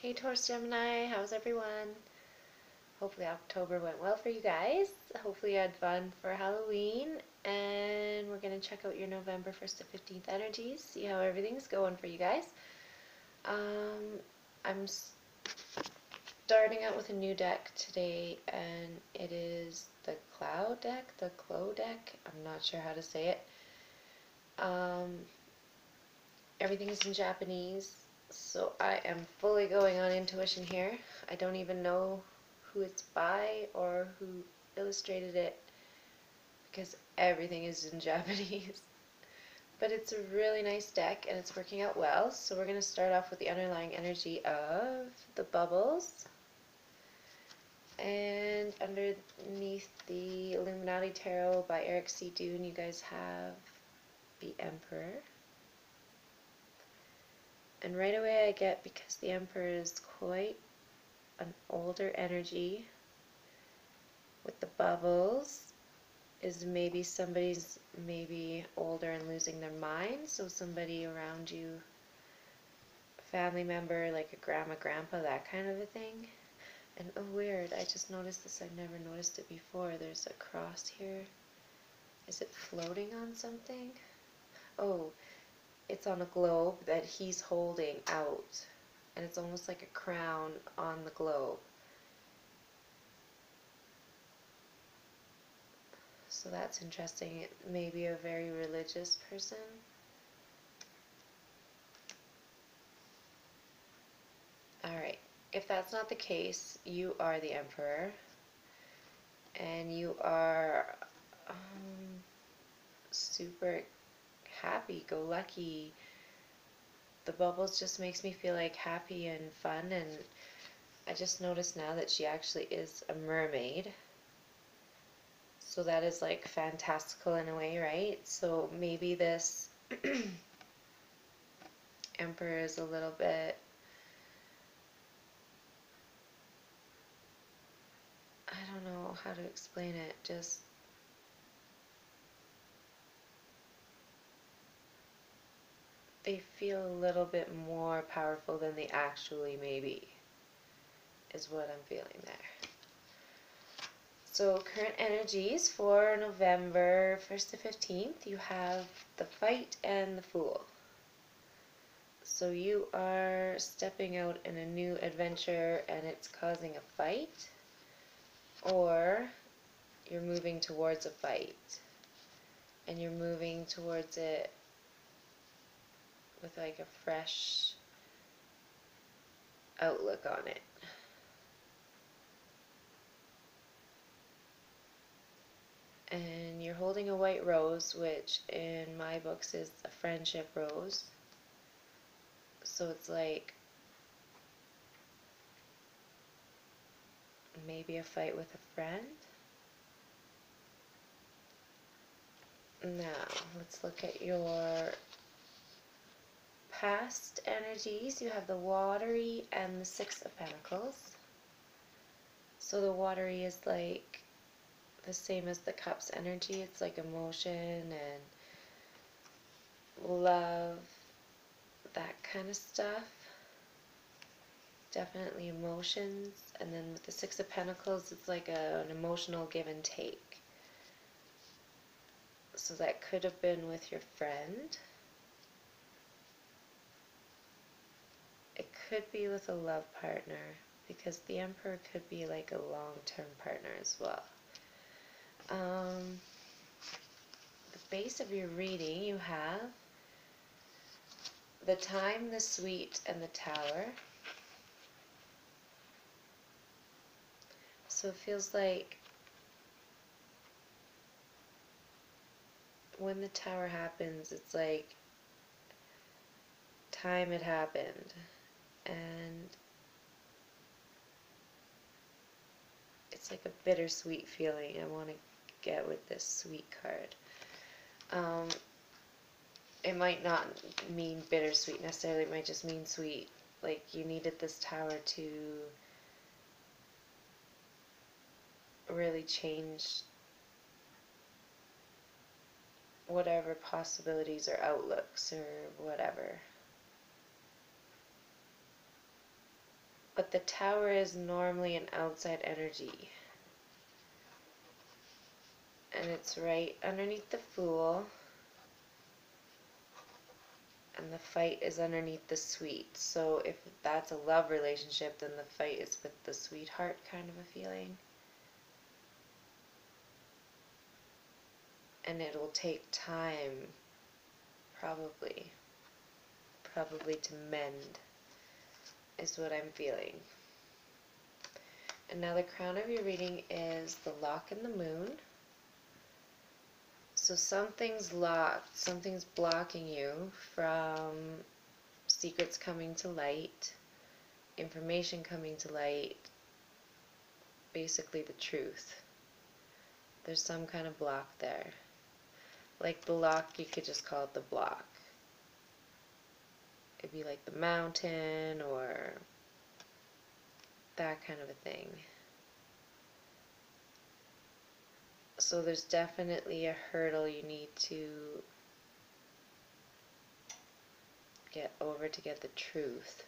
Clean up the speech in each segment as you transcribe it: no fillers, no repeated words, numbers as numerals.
Hey Taurus Gemini, how's everyone? Hopefully October went well for you guys. Hopefully you had fun for Halloween. And we're going to check out your November 1st to 15th energies, see how everything's going for you guys. I'm starting out with a new deck today, and it is the Cloud deck, the Clo deck. I'm not sure how to say it. Everything is in Japanese, so I am fully going on intuition here. I don't even know who it's by or who illustrated it because everything is in Japanese. But it's a really nice deck and it's working out well. So we're going to start off with the underlying energy of the bubbles. And underneath the Illuminati Tarot by Eric C. Dune, you guys have the Emperor. And right away I get, because the Emperor is quite an older energy, with the bubbles, is maybe somebody's maybe older and losing their mind, so somebody around you, a family member, like a grandma, grandpa, that kind of a thing. And oh weird, I just noticed this, I've never noticed it before, there's a cross here. Is it floating on something? Oh, it's on a globe that he's holding out, and it's almost like a crown on the globe. So that's interesting. It may be a very religious person. Alright, if that's not the case, you are the Emperor, and you are super happy-go-lucky. The bubbles just makes me feel like happy and fun, and I just noticed now that she actually is a mermaid. So that is like fantastical in a way, right? So maybe this Emperor is a little bit, I don't know how to explain it, just they feel a little bit more powerful than they actually may be, is what I'm feeling there. So current energies for November 1st to 15th, you have the Fight and the Fool. So you are stepping out in a new adventure and it's causing a fight, or you're moving towards a fight and you're moving towards it with like a fresh outlook on it. And you're holding a white rose, which in my books is a friendship rose. So it's like maybe a fight with a friend. Now, let's look at your past energies. You have the Watery and the Six of Pentacles. So the Watery is like the same as the Cups energy. It's like emotion and love, that kind of stuff. Definitely emotions. And then with the Six of Pentacles, it's like an emotional give and take. So that could have been with your friend. It could be with a love partner, because the Emperor could be like a long-term partner as well. The base of your reading, you have the Time, the Sweet, and the Tower. So it feels like when the Tower happens, it's like time had happened, and it's like a bittersweet feeling I want to get with this sweet card. It might not mean bittersweet necessarily, it might just mean sweet. Like you needed this tower to really change whatever possibilities or outlooks or whatever. But the Tower is normally an outside energy. And it's right underneath the Fool. And the fight is underneath the Sweet. So if that's a love relationship, then the fight is with the sweetheart kind of a feeling. And it'll take time, probably to mend, is what I'm feeling. And now the crown of your reading is the Lock and the Moon. So something's locked, something's blocking you from secrets coming to light, information coming to light, basically the truth. There's some kind of block there. Like the lock, you could just call it the block. It'd be like the mountain or that kind of a thing. So there's definitely a hurdle you need to get over to get the truth.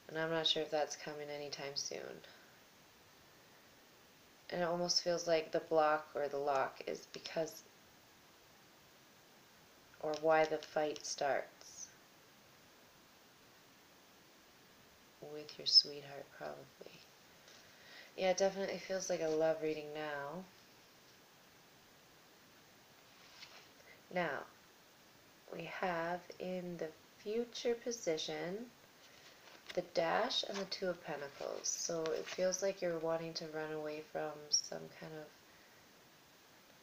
And I'm not sure if that's coming anytime soon. And it almost feels like the block or the lock is because, or why the fight starts with your sweetheart, probably. Yeah, it definitely feels like a love reading now. Now, we have in the future position the Dash and the Two of Pentacles. So it feels like you're wanting to run away from some kind of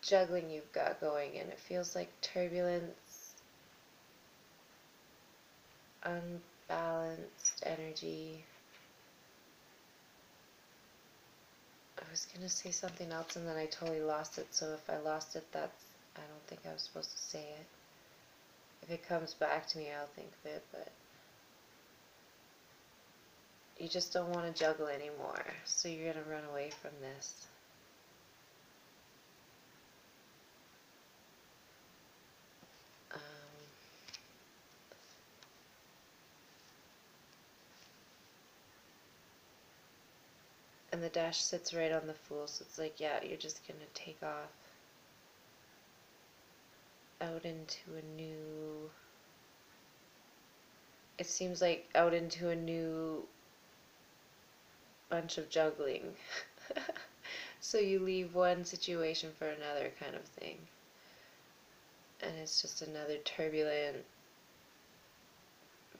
juggling you've got going, and it feels like turbulence, unbalanced energy. I was going to say something else and then I totally lost it, so if I lost it, I don't think I was supposed to say it. If it comes back to me, I'll think of it, but you just don't want to juggle anymore, so you're going to run away from this. And the Dash sits right on the Fool, so it's like, yeah, you're just going to take off out into a new, it seems like out into a new bunch of juggling. So you leave one situation for another kind of thing. And it's just another turbulent,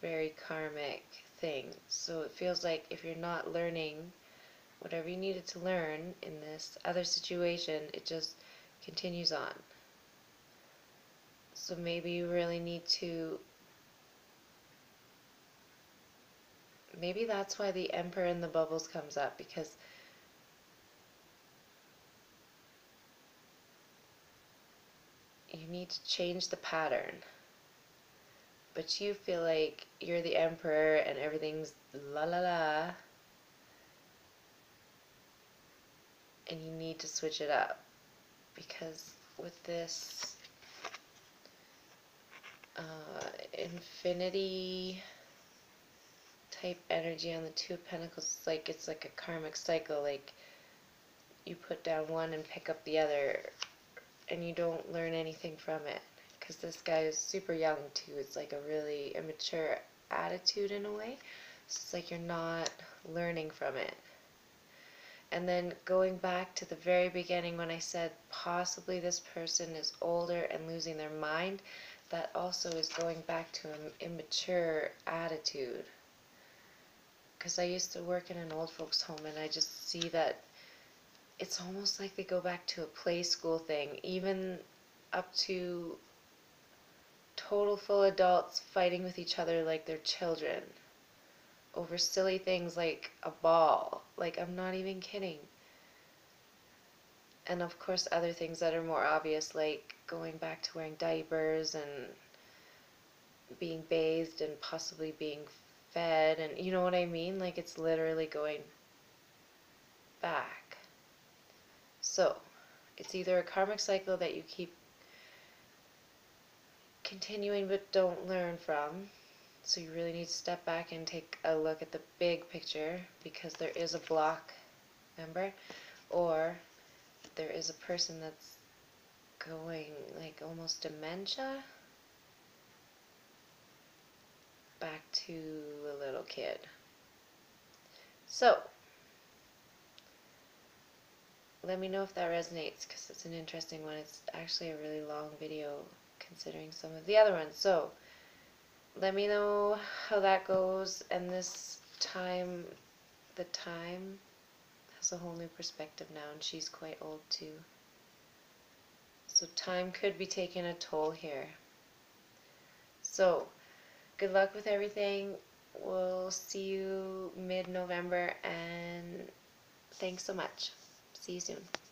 very karmic thing. So it feels like if you're not learning whatever you needed to learn in this other situation, it just continues on. So maybe you really need to, maybe that's why the Emperor in the bubbles comes up, because you need to change the pattern. But you feel like you're the Emperor and everything's la la la, and you need to switch it up, because with this infinity type energy on the Two of Pentacles, it's like a karmic cycle. Like you put down one and pick up the other, and you don't learn anything from it, because this guy is super young too. It's like a really immature attitude in a way, so it's like you're not learning from it. And then going back to the very beginning when I said possibly this person is older and losing their mind, that also is going back to an immature attitude. Because I used to work in an old folks home, and I just see that it's almost like they go back to a play school thing, even up to total full adults fighting with each other like they're children over silly things like a ball. Like, I'm not even kidding. And of course other things that are more obvious, like going back to wearing diapers and being bathed and possibly being fed, and you know what I mean? Like, it's literally going back. So it's either a karmic cycle that you keep continuing but don't learn from, So you really need to step back and take a look at the big picture, because there is a block, remember? Or there is a person that's going like almost dementia back to a little kid. So let me know if that resonates, because it's an interesting one. It's actually a really long video considering some of the other ones. So let me know how that goes. And this time, the time has a whole new perspective now, and she's quite old too. So time could be taking a toll here. So good luck with everything. We'll see you mid-November, and thanks so much. See you soon.